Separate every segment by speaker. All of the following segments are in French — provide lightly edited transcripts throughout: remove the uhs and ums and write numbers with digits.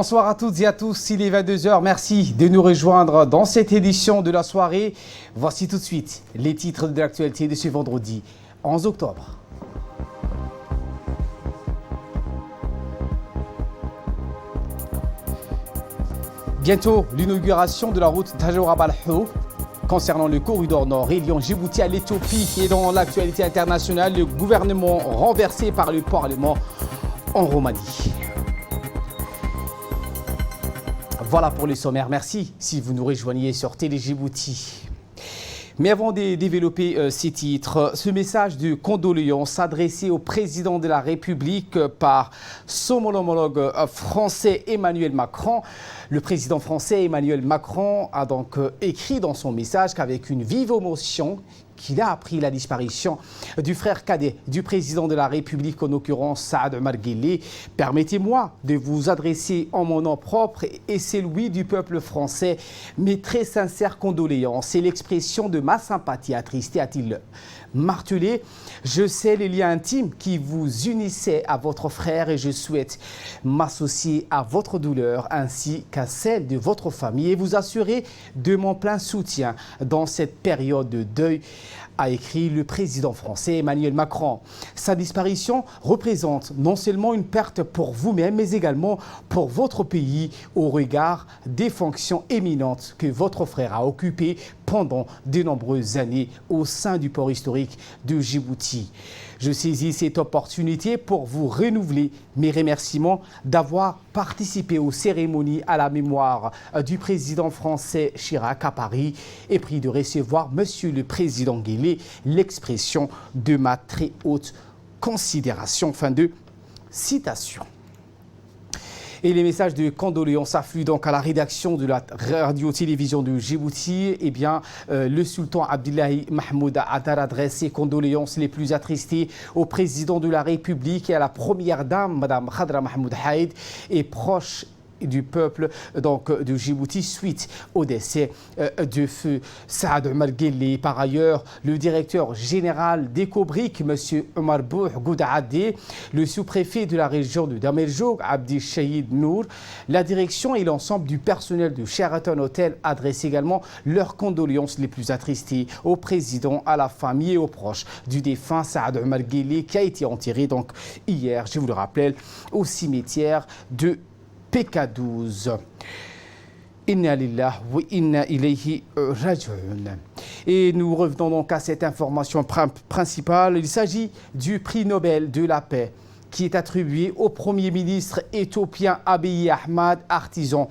Speaker 1: Bonsoir à toutes et à tous, il est 22 h. Merci de nous rejoindre dans cette édition de la soirée. Voici tout de suite les titres de l'actualité de ce vendredi 11 octobre. Bientôt, l'inauguration de la route Tajoura-Balhou. Concernant le corridor nord reliant Djibouti à l'Éthiopie et dans l'actualité internationale, le gouvernement renversé par le Parlement en Roumanie. Voilà pour les sommaires. Merci si vous nous rejoignez sur Télé Djibouti. Mais avant de développer ces titres, ce message de condoléances adressé au président de la République par son homologue français Emmanuel Macron. Le président français Emmanuel Macron a donc écrit dans son message qu'avec une vive émotion, qu'il a appris la disparition du frère cadet du président de la République, en l'occurrence Saad Omar Guelleh. Permettez-moi de vous adresser en mon nom propre et celui du peuple français mes très sincères condoléances et l'expression de ma sympathie attristée, a-t-il martelé. Je sais les liens intimes qui vous unissaient à votre frère et je souhaite m'associer à votre douleur ainsi qu'à celle de votre famille et vous assurer de mon plein soutien dans cette période de deuil, a écrit le président français Emmanuel Macron. Sa disparition représente non seulement une perte pour vous-même, mais également pour votre pays au regard des fonctions éminentes que votre frère a occupées pendant de nombreuses années au sein du port historique de Djibouti. Je saisis cette opportunité pour vous renouveler mes remerciements d'avoir participé aux cérémonies à la mémoire du président français Chirac à Paris et prie de recevoir Monsieur le Président Guelleh l'expression de ma très haute considération. Fin de citation. Et les messages de condoléances affluent donc à la rédaction de la radio-télévision de Djibouti. Eh bien, le sultan Abdullahi Mahmoud Addar adresse ses condoléances les plus attristées au président de la République et à la première dame, Madame Khadra Mahmoud Haïd, et proche du peuple donc de Djibouti suite au décès de feu Saad Omar Guelleh. Par ailleurs, le directeur général d'Ecobric, M. Omar Bouh Goudaadé, le sous-préfet de la région de Damerjoug, Abdi Shahid Nour, la direction et l'ensemble du personnel de Sheraton Hotel adressent également leurs condoléances les plus attristées au président, à la famille et aux proches du défunt Saad Omar Guelleh qui a été enterré donc hier, je vous le rappelle, au cimetière de PK12. Inna lillahi wa inna ilayhi raji'un. Et nous revenons donc à cette information principale. Il s'agit du prix Nobel de la paix qui est attribué au Premier ministre éthiopien Abiy Ahmed, artisan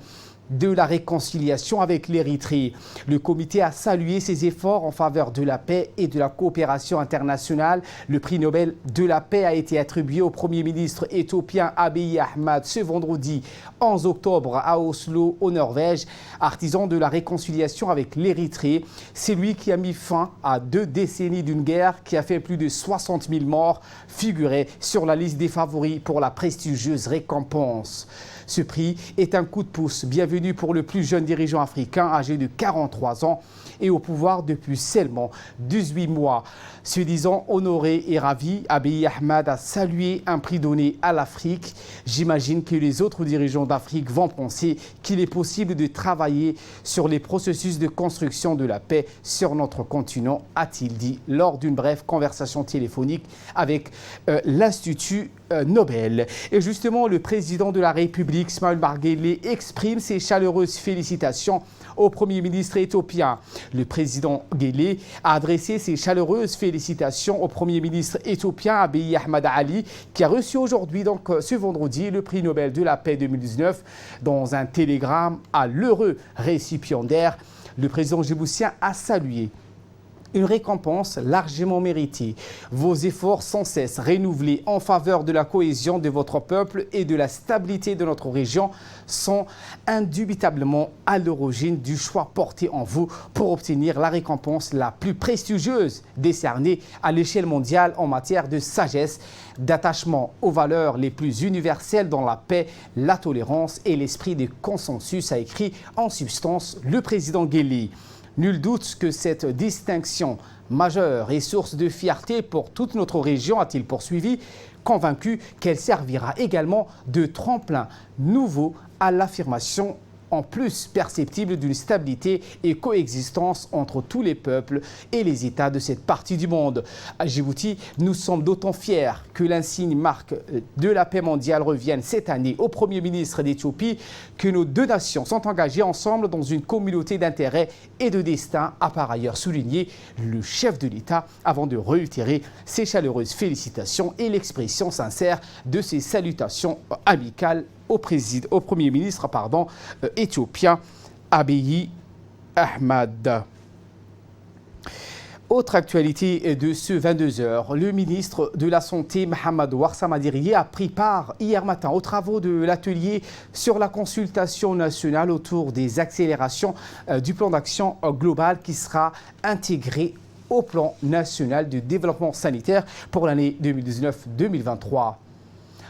Speaker 1: de la réconciliation avec l'Érythrée. Le comité a salué ses efforts en faveur de la paix et de la coopération internationale. Le prix Nobel de la paix a été attribué au Premier ministre éthiopien Abiy Ahmed ce vendredi 11 octobre à Oslo, au Norvège, artisan de la réconciliation avec l'Érythrée. C'est lui qui a mis fin à 2 décennies d'une guerre qui a fait plus de 60 000 morts, figurait sur la liste des favoris pour la prestigieuse récompense. Ce prix est un coup de pouce bienvenu pour le plus jeune dirigeant africain âgé de 43 ans et au pouvoir depuis seulement 18 mois. Se disant honoré et ravi, Abiy Ahmed a salué un prix donné à l'Afrique. J'imagine que les autres dirigeants d'Afrique vont penser qu'il est possible de travailler sur les processus de construction de la paix sur notre continent, a-t-il dit lors d'une brève conversation téléphonique avec l'Institut Nobel. Et justement, le président de la République, Saad Omar Guelleh, exprime ses chaleureuses félicitations au Premier ministre éthiopien. Le président Guelleh a adressé ses chaleureuses félicitations au Premier ministre éthiopien Abiy Ahmed Ali, qui a reçu aujourd'hui, donc ce vendredi, le prix Nobel de la paix 2019. Dans un télégramme à l'heureux récipiendaire, le président djiboutien a salué une récompense largement méritée. Vos efforts sans cesse renouvelés en faveur de la cohésion de votre peuple et de la stabilité de notre région sont indubitablement à l'origine du choix porté en vous pour obtenir la récompense la plus prestigieuse décernée à l'échelle mondiale en matière de sagesse, d'attachement aux valeurs les plus universelles dans la paix, la tolérance et l'esprit de consensus, a écrit en substance le président Guelleh. Nul doute que cette distinction majeure est source de fierté pour toute notre région, a-t-il poursuivi, convaincu qu'elle servira également de tremplin nouveau à l'affirmation en plus perceptible d'une stabilité et coexistence entre tous les peuples et les États de cette partie du monde. À Djibouti, nous sommes d'autant fiers que l'insigne marque de la paix mondiale revienne cette année au Premier ministre d'Éthiopie, que nos deux nations sont engagées ensemble dans une communauté d'intérêts et de destin, a par ailleurs souligné le chef de l'État avant de réitérer ses chaleureuses félicitations et l'expression sincère de ses salutations amicales au Premier ministre éthiopien Abiy Ahmed. Autre actualité de ce 22h, le ministre de la Santé, Mohamed Ouarsama Dirie, a pris part hier matin aux travaux de l'atelier sur la consultation nationale autour des accélérations du plan d'action global qui sera intégré au plan national de développement sanitaire pour l'année 2019-2023.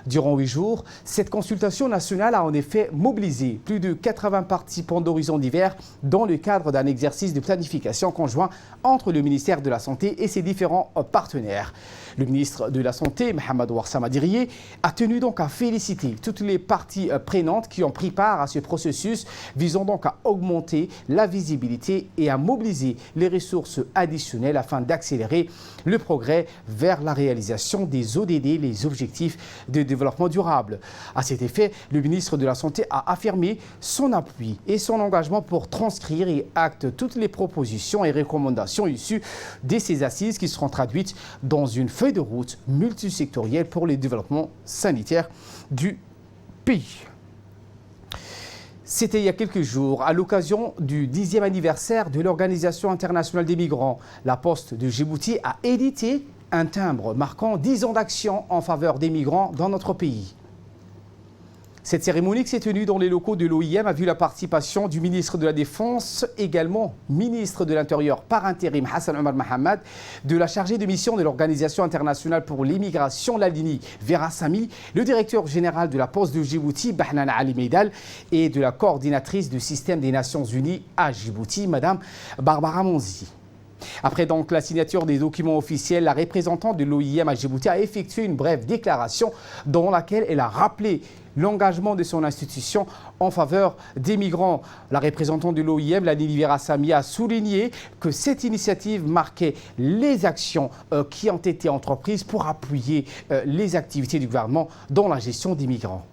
Speaker 1: Durant 8 jours, cette consultation nationale a en effet mobilisé plus de 80 participants d'horizons divers dans le cadre d'un exercice de planification conjoint entre le ministère de la Santé et ses différents partenaires. Le ministre de la Santé, Mohamed Ouarsama Dirie, a tenu donc à féliciter toutes les parties prenantes qui ont pris part à ce processus visant donc à augmenter la visibilité et à mobiliser les ressources additionnelles afin d'accélérer le progrès vers la réalisation des ODD, les objectifs de développement durable. À cet effet, le ministre de la Santé a affirmé son appui et son engagement pour transcrire et acter toutes les propositions et recommandations issues de ces assises qui seront traduites dans une feuille de route multisectorielle pour le développement sanitaire du pays. C'était il y a quelques jours, à l'occasion du 10e anniversaire de l'Organisation internationale des migrants. La Poste de Djibouti a édité un timbre marquant 10 ans d'action en faveur des migrants dans notre pays. Cette cérémonie qui s'est tenue dans les locaux de l'OIM a vu la participation du ministre de la Défense, également ministre de l'Intérieur par intérim Hassan Omar Mohamed, de la chargée de mission de l'Organisation internationale pour l'immigration, l'ALINI, Vera Sami, le directeur général de la Poste de Djibouti, Bahnan Ali Meidal, et de la coordinatrice du système des Nations Unies à Djibouti, Madame Barbara Monzi. Après donc la signature des documents officiels, la représentante de l'OIM à Djibouti a effectué une brève déclaration dans laquelle elle a rappelé l'engagement de son institution en faveur des migrants. La représentante de l'OIM, Lani Vera Sami, a souligné que cette initiative marquait les actions qui ont été entreprises pour appuyer les activités du gouvernement dans la gestion des migrants.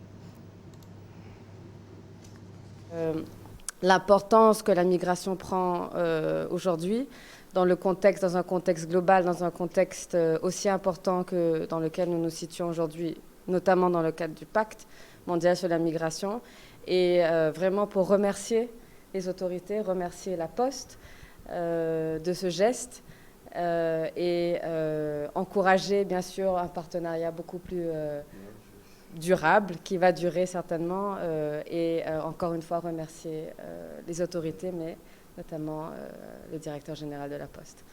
Speaker 2: L'importance que la migration prend aujourd'hui, dans un contexte global, dans un contexte aussi important que dans lequel nous nous situons aujourd'hui, notamment dans le cadre du pacte mondial sur la migration, et vraiment pour remercier les autorités, remercier la Poste de ce geste et encourager bien sûr un partenariat beaucoup plus durable, qui va durer certainement, et encore une fois remercier les autorités, mais notamment le directeur général de la Poste.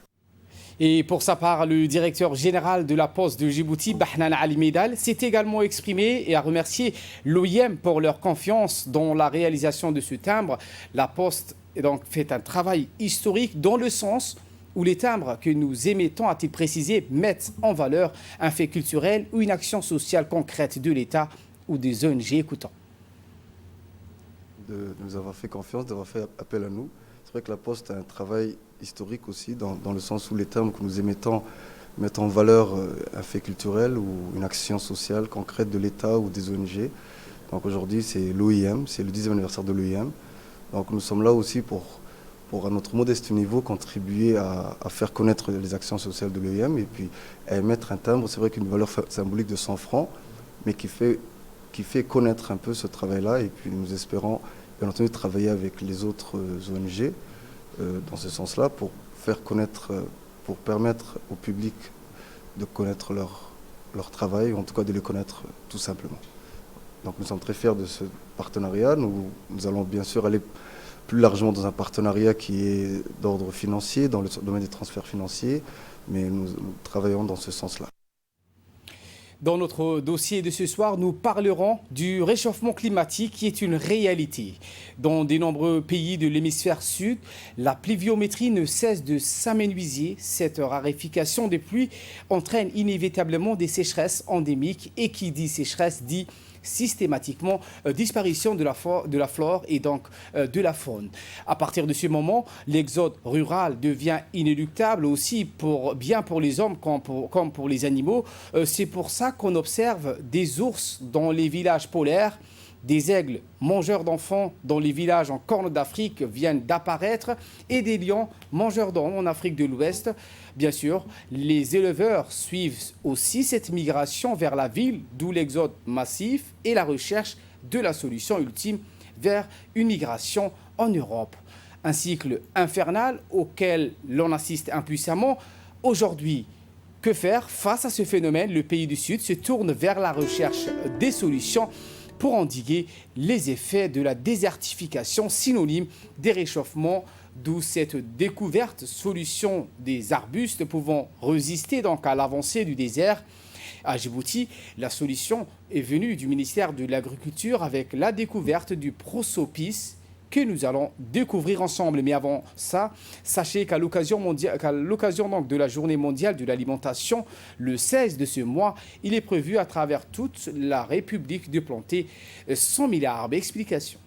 Speaker 1: Et pour sa part, le directeur général de la Poste de Djibouti, Bahnan Ali Meidal, s'est également exprimé et a remercié l'OIM pour leur confiance dans la réalisation de ce timbre. La Poste donc fait un travail historique dans le sens où les timbres que nous émettons, a-t-il précisé, mettent en valeur un fait culturel ou une action sociale concrète de l'État ou des ONG. Écoutons.
Speaker 3: De nous avoir fait confiance, d'avoir fait appel à nous. C'est vrai que la Poste a un travail historique aussi, dans le sens où les termes que nous émettons mettent en valeur un fait culturel ou une action sociale concrète de l'État ou des ONG. Donc aujourd'hui, c'est l'OIM, c'est le 10e anniversaire de l'OIM. Donc nous sommes là aussi pour à notre modeste niveau, contribuer à faire connaître les actions sociales de l'OIM et puis à émettre un timbre. C'est vrai qu'une valeur symbolique de 100 francs, mais qui fait connaître un peu ce travail-là. Et puis nous espérons, bien entendu, travailler avec les autres ONG dans ce sens-là pour faire connaître, pour permettre au public de connaître leur travail, ou en tout cas de les connaître tout simplement. Donc nous sommes très fiers de ce partenariat. Nous allons bien sûr aller plus largement dans un partenariat qui est d'ordre financier, dans le domaine des transferts financiers, mais nous travaillons dans ce sens-là.
Speaker 1: Dans notre dossier de ce soir, nous parlerons du réchauffement climatique qui est une réalité. Dans de nombreux pays de l'hémisphère sud, la pluviométrie ne cesse de s'amenuiser. Cette raréfaction des pluies entraîne inévitablement des sécheresses endémiques et qui dit sécheresse dit systématiquement disparition de la flore et donc de la faune. À partir de ce moment, l'exode rural devient inéluctable aussi bien pour les hommes comme pour les animaux. C'est pour ça qu'on observe des ours dans les villages polaires, des aigles mangeurs d'enfants dans les villages en Corne d'Afrique viennent d'apparaître et des lions mangeurs d'hommes en Afrique de l'Ouest. Bien sûr, les éleveurs suivent aussi cette migration vers la ville, d'où l'exode massif et la recherche de la solution ultime vers une migration en Europe. Un cycle infernal auquel l'on assiste impuissamment. Aujourd'hui, que faire face à ce phénomène? Le pays du Sud se tourne vers la recherche des solutions pour endiguer les effets de la désertification, synonyme des réchauffements, d'où cette découverte, solution des arbustes pouvant résister donc à l'avancée du désert. À Djibouti, la solution est venue du ministère de l'Agriculture avec la découverte du prosopis que nous allons découvrir ensemble. Mais avant ça, sachez qu'à l'occasion de la Journée mondiale de l'alimentation, le 16 de ce mois, il est prévu à travers toute la République de planter 100 000 arbres. Explication.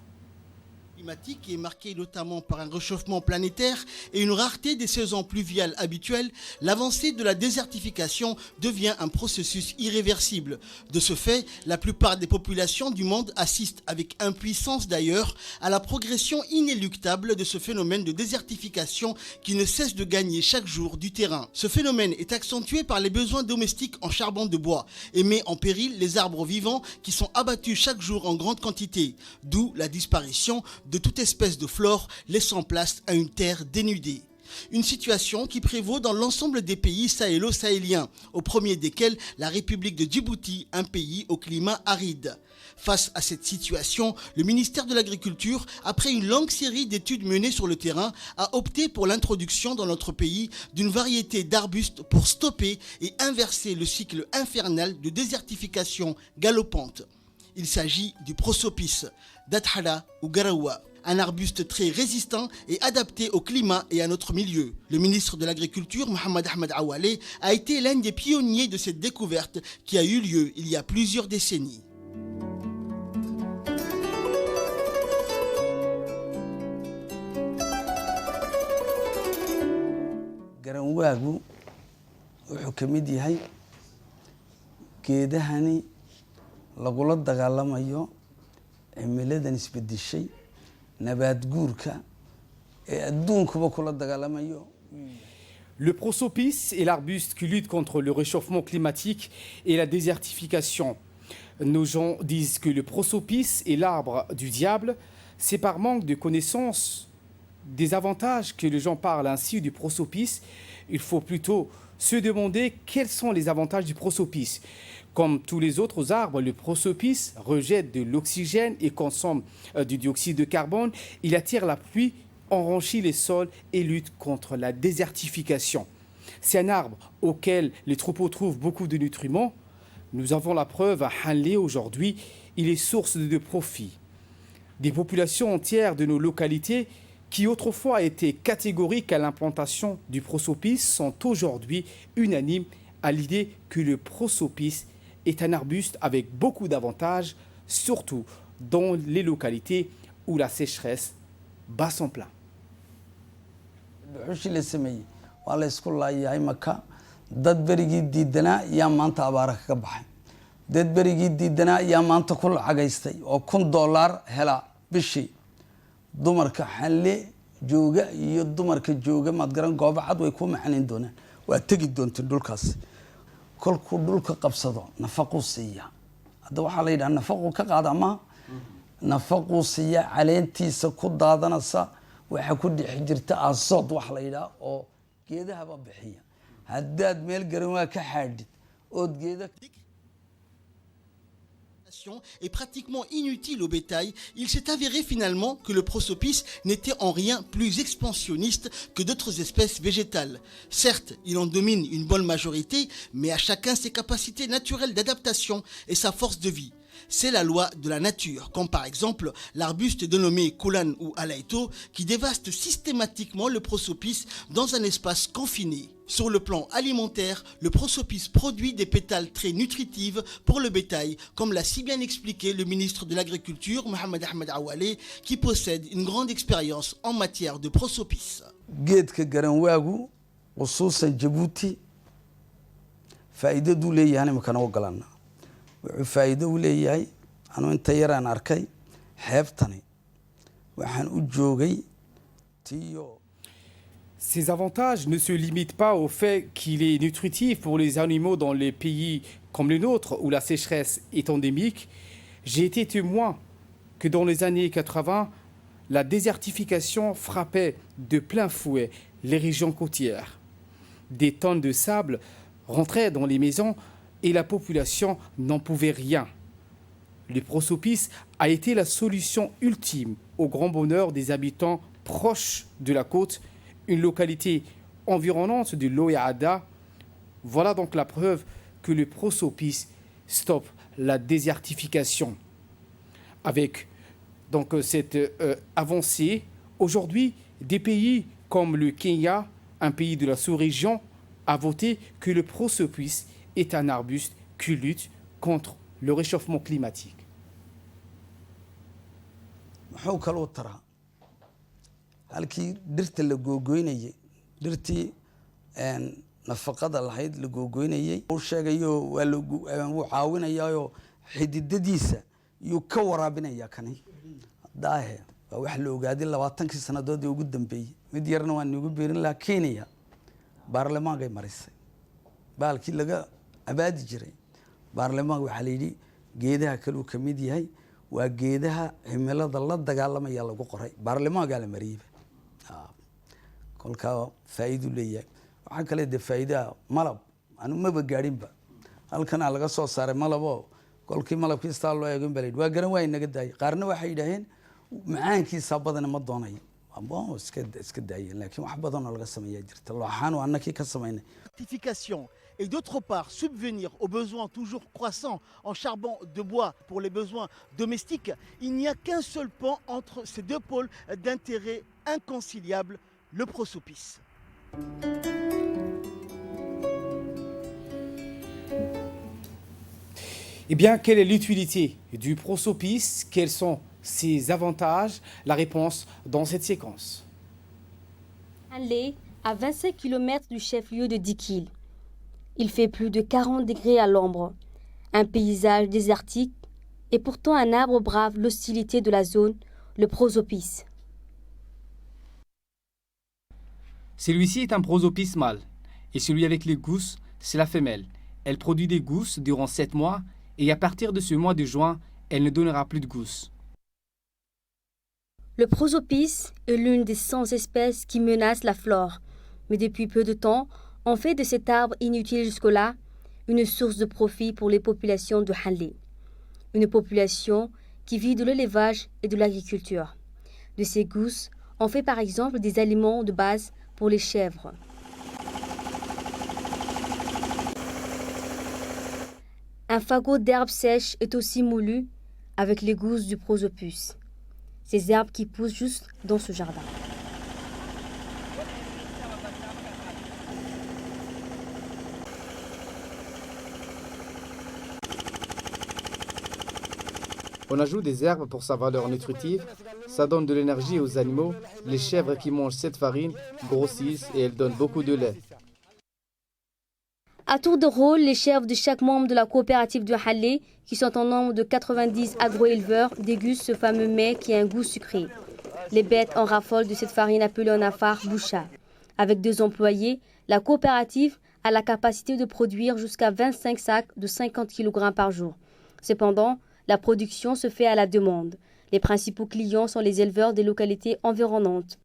Speaker 4: Climatique qui est marqué notamment par un réchauffement planétaire et une rareté des saisons pluviales habituelles, l'avancée de la désertification devient un processus irréversible. De ce fait, la plupart des populations du monde assistent avec impuissance d'ailleurs à la progression inéluctable de ce phénomène de désertification qui ne cesse de gagner chaque jour du terrain. Ce phénomène est accentué par les besoins domestiques en charbon de bois et met en péril les arbres vivants qui sont abattus chaque jour en grande quantité, d'où la disparition de toute espèce de flore, laissant place à une terre dénudée. Une situation qui prévaut dans l'ensemble des pays sahélo-sahéliens, au premier desquels la République de Djibouti, un pays au climat aride. Face à cette situation, le ministère de l'Agriculture, après une longue série d'études menées sur le terrain, a opté pour l'introduction dans notre pays d'une variété d'arbustes pour stopper et inverser le cycle infernal de désertification galopante. Il s'agit du prosopis, Dathala ou Garawa, un arbuste très résistant et adapté au climat et à notre milieu. Le ministre de l'Agriculture, Mohamed Ahmed Awale, a été l'un des pionniers de cette découverte qui a eu lieu il y a plusieurs décennies.
Speaker 5: Garanwaagu wuxuu ka mid yahay geedahani lagula dagaalamayo cimiladan isbedeshay nabaad guurka ee adduunkuba kula dagaalamayo.
Speaker 1: Le prosopis est l'arbuste qui lutte contre le réchauffement climatique et la désertification. Nos gens disent que le prosopis est l'arbre du diable. C'est par manque de connaissance des avantages que les gens parlent ainsi du prosopis. Il faut plutôt se demander quels sont les avantages du prosopis. Comme tous les autres arbres, le prosopis rejette de l'oxygène et consomme du dioxyde de carbone. Il attire la pluie, enrichit les sols et lutte contre la désertification. C'est un arbre auquel les troupeaux trouvent beaucoup de nutriments. Nous avons la preuve à Hanlé aujourd'hui. Il est source de profit. Des populations entières de nos localités qui autrefois étaient catégoriques à l'implantation du prosopis sont aujourd'hui unanimes à l'idée que le prosopis est un arbuste avec beaucoup d'avantages, surtout dans les localités où la sécheresse bat son plein.
Speaker 5: waa la isku laayahay maka dad berigii diidanaa yaa maanta abaara kaga baxay dad berigii diidanaa yaa maanta ku lacagaystay oo $1,000 hela bishii dumarka xalle jooga iyo dumarka jooga maad garan goobo cad way ku macnayn doonaan waa tegi doontiin dhulkaas kolkuu dhulka qabsado nafaqo siiya hadda waxaa la yidhaha nafaqo ka qaada ama nafaqo siiya caleentiisa ku daadanaysa waxa ku dhex jirta asood wax la yidhaha oo geedahaba bixiya haddaad meel garan waa ka xaadhid ood geeda
Speaker 4: désertification est pratiquement inutile au bétail, il s'est avéré finalement que le prosopis n'était en rien plus expansionniste que d'autres espèces végétales. Certes, il en domine une bonne majorité, mais à chacun ses capacités naturelles d'adaptation et sa force de vie. C'est la loi de la nature, comme par exemple l'arbuste dénommé Kulan ou Alaito qui dévaste systématiquement le prosopis dans un espace confiné. Sur le plan alimentaire, le prosopis produit des pétales très nutritifs pour le bétail, comme l'a si bien expliqué le ministre de l'Agriculture, Mohamed Ahmed Awale, qui possède une grande expérience en matière de prosopis.
Speaker 5: geedka garanwaagu khusuusan Jabuuti faa'iidadu leeyahay imanka noo galana wuxuu faa'iido u leeyahay anu inta yaraan arkay xeebtani waxaan u joogay tiyo.
Speaker 1: Ces avantages ne se limitent pas au fait qu'il est nutritif pour les animaux dans les pays comme le nôtre où la sécheresse est endémique. J'ai été témoin que dans les années 80, la désertification frappait de plein fouet les régions côtières. Des tonnes de sable rentraient dans les maisons et la population n'en pouvait rien. Le prosopis a été la solution ultime au grand bonheur des habitants proches de la côte, une localité environnante de l'Oeada. Voilà donc la preuve que le prosopis stoppe la désertification. Avec donc cette avancée, aujourd'hui, des pays comme le Kenya, un pays de la sous-région, a voté que le prosopis est un arbuste qui lutte contre le réchauffement climatique.
Speaker 5: muxuu kaloo taraa halkii dhirta la googoynayay dhirtii nafaqada lahayd la googoynayay uu sheegayo wuu caawinayaayoo xididadiisa yuu ka waraabinayaa kani daahe waa wax la ogaaday 20kii sannadoodii ugu dambeeyey mid yarna waan ugu beerin lahaa Kenya baarlamaankay marisay baalkii laga abaadi jiray baarlamaanka waxaa la yidhi geedaha kaluu ka mid yahay waa geedaha cimilada la dagaalamaya lagu qoray baarlamaanka la mariyay kolka faa'iido leeyahay waxa kale de faa'iida malab anu maba gaarinba halkan laga soo saaray malabo kolkii malabkiisa loo eegin balay waa garan way naga daayay qaarna waxay yidhaaheen macaankiisa badan ma doonayo abo iska daayay laakiin wax badan oo laga sameeyay jirta looxaan oo annakii ka sameynay.
Speaker 4: Et d'autre part, subvenir aux besoins toujours croissants en charbon de bois pour les besoins domestiques, il n'y a qu'un seul pan entre ces deux pôles d'intérêt inconciliable, le prosopis.
Speaker 1: Eh bien, quelle est l'utilité du prosopis? Quels sont ses avantages? La réponse dans cette séquence.
Speaker 6: Hanlé, à 25 km du chef-lieu de Dikil. Il fait plus de 40 degrés à l'ombre, un paysage désertique et pourtant un arbre brave l'hostilité de la zone, le prosopis.
Speaker 1: Celui-ci est un prosopis mâle et celui avec les gousses, c'est la femelle. Elle produit des gousses durant 7 mois et à partir de ce mois de juin, elle ne donnera plus de gousses.
Speaker 6: Le prosopis est l'une des 100 espèces qui menacent la flore, mais depuis peu de temps, on fait de cet arbre inutile jusque-là une source de profit pour les populations de Hanlé. Une population qui vit de l'élevage et de l'agriculture. De ces gousses, on fait par exemple des aliments de base pour les chèvres. Un fagot d'herbes sèches est aussi moulu avec les gousses du prosopis. Ces herbes qui poussent juste dans ce jardin.
Speaker 1: On ajoute des herbes pour sa valeur nutritive, ça donne de l'énergie aux animaux. Les chèvres qui mangent cette farine grossissent et elles donnent beaucoup de lait.
Speaker 6: À tour de rôle, les chèvres de chaque membre de la coopérative de Hanlé, qui sont en nombre de 90 agro-éleveurs, dégustent ce fameux mets qui a un goût sucré. Les bêtes en raffolent de cette farine appelée en afar boucha. Avec 2 employés, la coopérative a la capacité de produire jusqu'à 25 sacs de 50 kg par jour. Cependant, la production se fait à la demande. Les principaux clients sont les éleveurs des localités environnantes.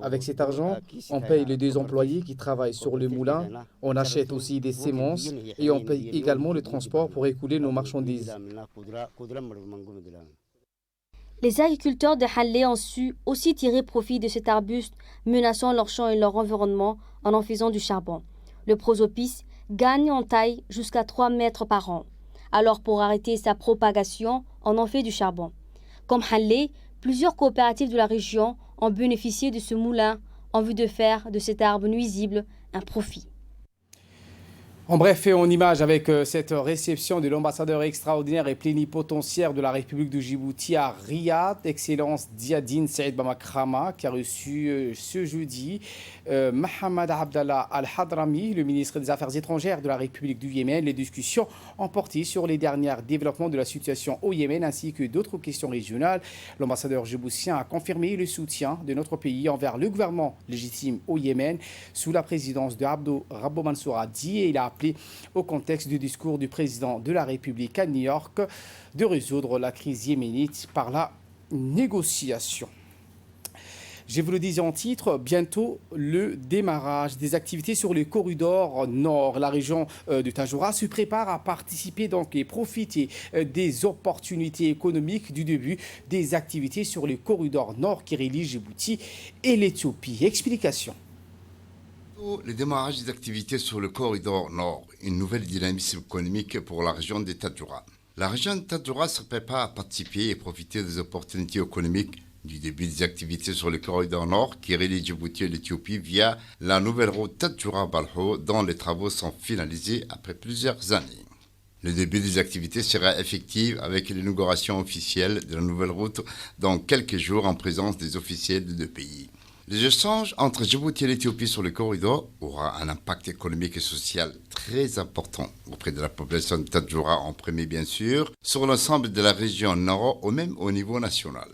Speaker 1: Avec cet argent, on paye les 2 employés qui travaillent sur le moulin, on achète aussi des semences et on paye également le transport pour écouler nos marchandises.
Speaker 6: Les agriculteurs de Hallé ont su aussi tirer profit de cet arbuste menaçant leurs champs et leur environnement en faisant du charbon. Le prosopis gagne en taille jusqu'à 3 mètres par an. Alors pour arrêter sa propagation, on en fait du charbon. Comme Hallé, plusieurs coopératives de la région ont bénéficié de ce moulin en vue de faire de cet arbre nuisible un profit.
Speaker 1: En bref et en image avec cette réception de l'ambassadeur extraordinaire et plénipotentiaire de la République de Djibouti à Riyad, Excellence Diadine Saïd Bamakrama, qui a reçu ce jeudi Mohamed Abdallah Al-Hadrami, le ministre des Affaires étrangères de la République du Yémen. Les discussions ont porté sur les derniers développements de la situation au Yémen ainsi que d'autres questions régionales. L'ambassadeur djiboutien a confirmé le soutien de notre pays envers le gouvernement légitime au Yémen sous la présidence de Abdo Rabbo Mansour Hadi et il a appelé au contexte du discours du président de la République à New York de résoudre la crise yéménite par la négociation. Je vous le disais en titre, bientôt le démarrage des activités sur le corridor nord. La région de Tadjoura se prépare à participer donc et profiter des opportunités économiques du début des activités sur le corridor nord qui relie Djibouti et l'Éthiopie. Explication.
Speaker 7: Le démarrage des activités sur le corridor nord, une nouvelle dynamisme économique pour la région de Tadjoura. La région de Tadjoura se prépare à participer et profiter des opportunités économiques du début des activités sur le corridor nord qui relie Djibouti et l'Éthiopie via la nouvelle route Tadjoura-Balho dont les travaux sont finalisés après plusieurs années. Le début des activités sera effectif avec l'inauguration officielle de la nouvelle route dans quelques jours en présence des officiels des 2 pays. Les échanges entre Djibouti et l'Éthiopie sur le corridor aura un impact économique et social très important auprès de la population de Tadjoura en premier bien sûr, sur l'ensemble de la région nord ou même au niveau national.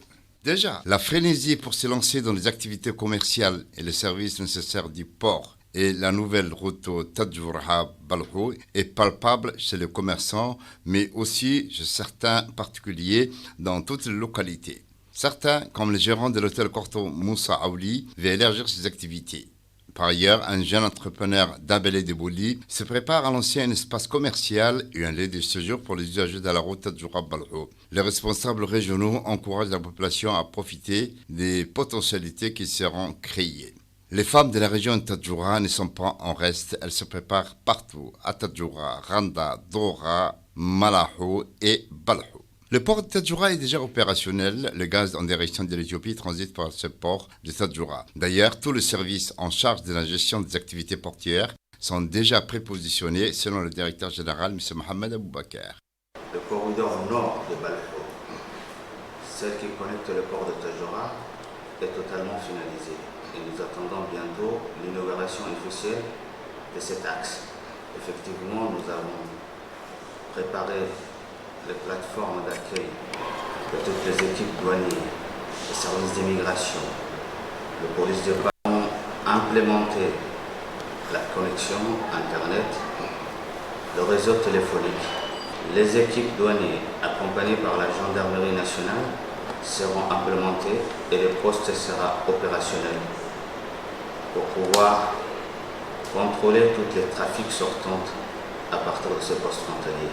Speaker 7: Déjà, la frénésie pour se lancer dans les activités commerciales et les services nécessaires du port et la nouvelle route Tadjoura-Balho est palpable chez les commerçants mais aussi chez certains particuliers dans toutes les localités. Certains, comme le gérant de l'hôtel Corto Moussa Aouli, veulent élargir ses activités. Par ailleurs, un jeune entrepreneur d'Abelé de Bouli se prépare à lancer un espace commercial et un lieu de séjour pour les usagers de la route Tadjoura-Balho. Les responsables régionaux encouragent la population à profiter des potentialités qui seront créées. Les femmes de la région de Tadjoura ne sont pas en reste, elles se préparent partout, à Tadjoura, Randa, Dora, Malaho et Balho. Le port de Tadjoura est déjà opérationnel. Le gaz en direction de l'Éthiopie transite par ce port de Tadjoura. D'ailleurs, tous les services en charge de la gestion des activités portuaires sont déjà prépositionnés selon le directeur général, M. Mohamed Aboubakar.
Speaker 8: Le corridor nord de Balho, celle qui connecte le port de Tadjoura, est totalement finalisée. Et nous attendons bientôt l'inauguration officielle de cet axe. Effectivement, nous avons préparé les plateformes d'accueil de toutes les équipes douanières, les services d'immigration, le police de Bâle ont implémenté la connexion Internet, le réseau téléphonique. Les équipes douanières accompagnées par la gendarmerie nationale seront implémentées et le poste sera opérationnel pour pouvoir contrôler tous les trafics sortants à partir de ce poste frontalier.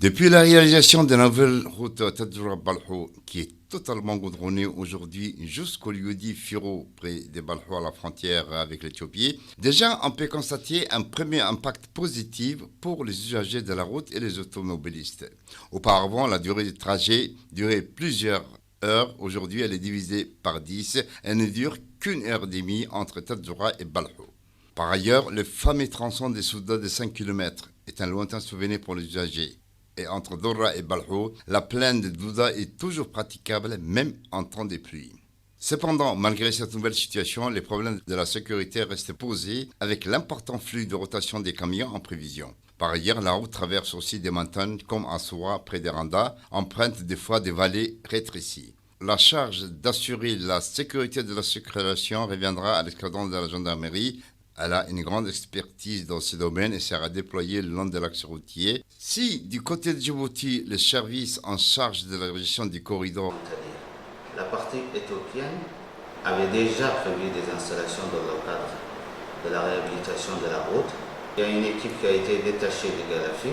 Speaker 7: Depuis la réalisation de la nouvelle route Tadjoura-Balho, qui est totalement goudronnée aujourd'hui jusqu'au lieu-dit Firo, près de Balho à la frontière avec l'Éthiopie, déjà on peut constater un premier impact positif pour les usagers de la route et les automobilistes. Auparavant, la durée du trajet durait plusieurs heures. Aujourd'hui, elle est divisée par 10. Elle ne dure qu'1 heure et demie entre Tadjoura et Balho. Par ailleurs, le fameux tronçon des Soudas de 5 km est un lointain souvenir pour les usagers. Et entre Dora et Balho, la plaine de Douda est toujours praticable, même en temps de pluie. Cependant, malgré cette nouvelle situation, les problèmes de la sécurité restent posés avec l'important flux de rotation des camions en prévision. Par ailleurs, la route traverse aussi des montagnes comme à Soua, près de Randa, emprunte des fois des vallées rétrécies. La charge d'assurer la sécurité de la circulation reviendra à l'escadron de la gendarmerie. Elle a une grande expertise dans ce domaine et sera déployée le long de l'axe routier. Si, du côté de Djibouti, le service en charge de la gestion du corridor...
Speaker 8: La partie éthiopienne avait déjà prévu des installations dans le cadre de la réhabilitation de la route. Il y a une équipe qui a été détachée de Galafi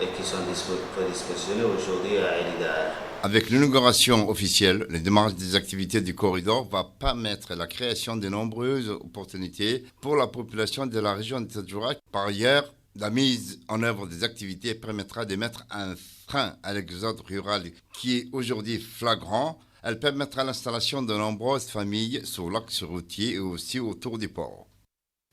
Speaker 8: et qui sont dispositionnés aujourd'hui à El Daher.
Speaker 7: Avec l'inauguration officielle, le démarrage des activités du corridor va permettre la création de nombreuses opportunités pour la population de la région de Tadjoura. Par ailleurs, la mise en œuvre des activités permettra de mettre un frein à l'exode rural qui est aujourd'hui flagrant. Elle permettra l'installation de nombreuses familles sur l'axe routier et aussi autour du port.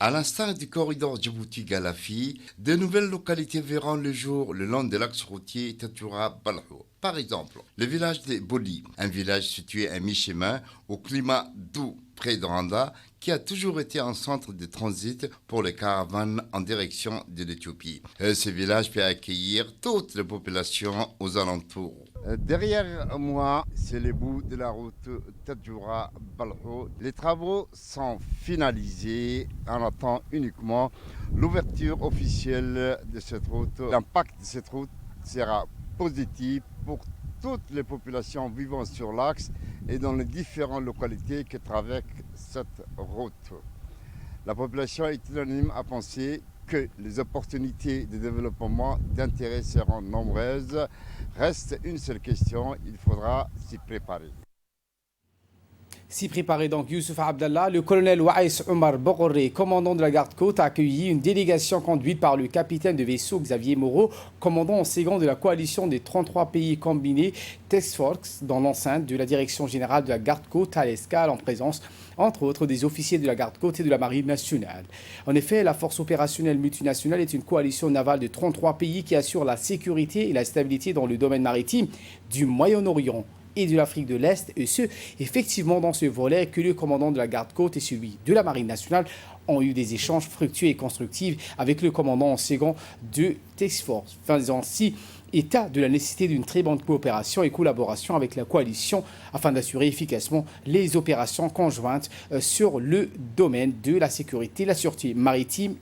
Speaker 7: À l'instar du corridor Djibouti-Galafi, de nouvelles localités verront le jour le long de l'axe routier Tadjoura-Balhou. Par exemple, le village de Boli, un village situé à mi-chemin au climat doux près de Randa, qui a toujours été un centre de transit pour les caravanes en direction de l'Éthiopie. Ce village peut accueillir toute la population aux alentours. Derrière moi, c'est le bout de la route Tadjoura-Balhou. Les travaux sont finalisés. On attend uniquement l'ouverture officielle de cette route. L'impact de cette route sera positif pour toutes les populations vivant sur l'axe et dans les différentes localités qui traversent cette route. La population est unanime à penser que les opportunités de développement d'intérêt seront nombreuses. Reste une seule question, il faudra s'y préparer.
Speaker 1: S'y préparer donc Youssouf Abdallah, le colonel Waïs Omar Boghoré, commandant de la garde-côte, a accueilli une délégation conduite par le capitaine de vaisseau Xavier Moreau, commandant en second de la coalition des 33 pays combinés Task Force dans l'enceinte de la direction générale de la garde-côte à l'escale en présence, entre autres, des officiers de la garde-côte et de la marine nationale. En effet, la force opérationnelle multinationale est une coalition navale de 33 pays qui assure la sécurité et la stabilité dans le domaine maritime du Moyen-Orient et de l'Afrique de l'Est, et ce, effectivement dans ce volet que le commandant de la garde-côte et celui de la marine nationale ont eu des échanges fructueux et constructifs avec le commandant en second de Task Force, faisant ainsi état de la nécessité d'une très bonne coopération et collaboration avec la coalition afin d'assurer efficacement les opérations conjointes sur le domaine de la sécurité, la sûreté maritime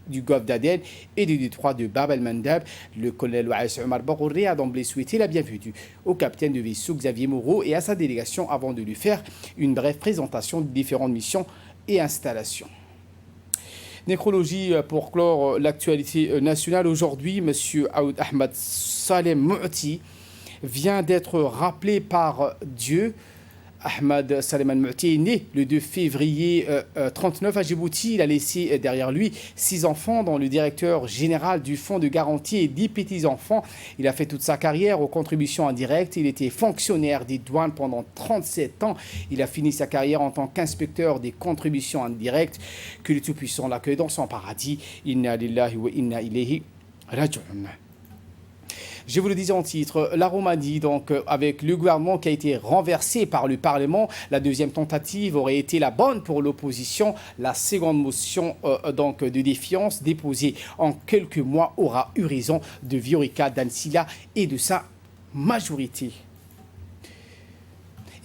Speaker 1: du golfe d'Aden et du détroit de Bab el-Mandab. Le colonel Waïs Omar Boghoré a d'emblée souhaité la bienvenue au capitaine de vaisseau Xavier Moreau et à sa délégation avant de lui faire une brève présentation de différentes missions et installations. Nécrologie pour clore l'actualité nationale. Aujourd'hui, M. Aoud Ahmad Salem Mouti vient d'être rappelé par Dieu. Ahmad Salem Mouti est né le 2 février 1939 à Djibouti. Il a laissé derrière lui 6 enfants, dont le directeur général du fonds de garantie et 10 petits-enfants. Il a fait toute sa carrière aux contributions indirectes. Il était fonctionnaire des douanes pendant 37 ans. Il a fini sa carrière en tant qu'inspecteur des contributions indirectes. Que le Tout-Puissant l'accueille dans son paradis. Inna lillahi wa inna ilayhi raji'un. Je vous le disais en titre, la Roumanie, donc, avec le gouvernement qui a été renversé par le Parlement, la deuxième tentative aurait été la bonne pour l'opposition. La seconde motion donc, de défiance déposée en quelques mois aura eu raison de Viorica Dăncilă et de sa majorité.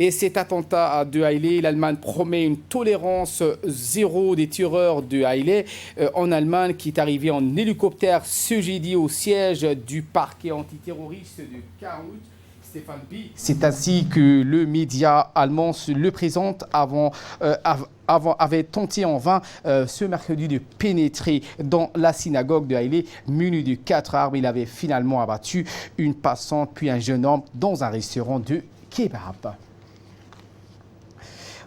Speaker 1: Et cet attentat de Haile, l'Allemagne promet une tolérance zéro des tireurs de Haile en Allemagne, qui est arrivé en hélicoptère ce jeudi au siège du parquet antiterroriste de Karout. Stéphane B. C'est ainsi que le média allemand le présente avait tenté en vain ce mercredi de pénétrer dans la synagogue de Haile muni de 4 armes. Il avait finalement abattu une passante puis un jeune homme dans un restaurant de kebab.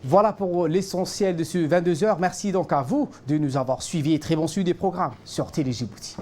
Speaker 1: Voilà pour l'essentiel de ce 22h. Merci donc à vous de nous avoir suivis et très bon suivi des programmes sur Télé Djibouti.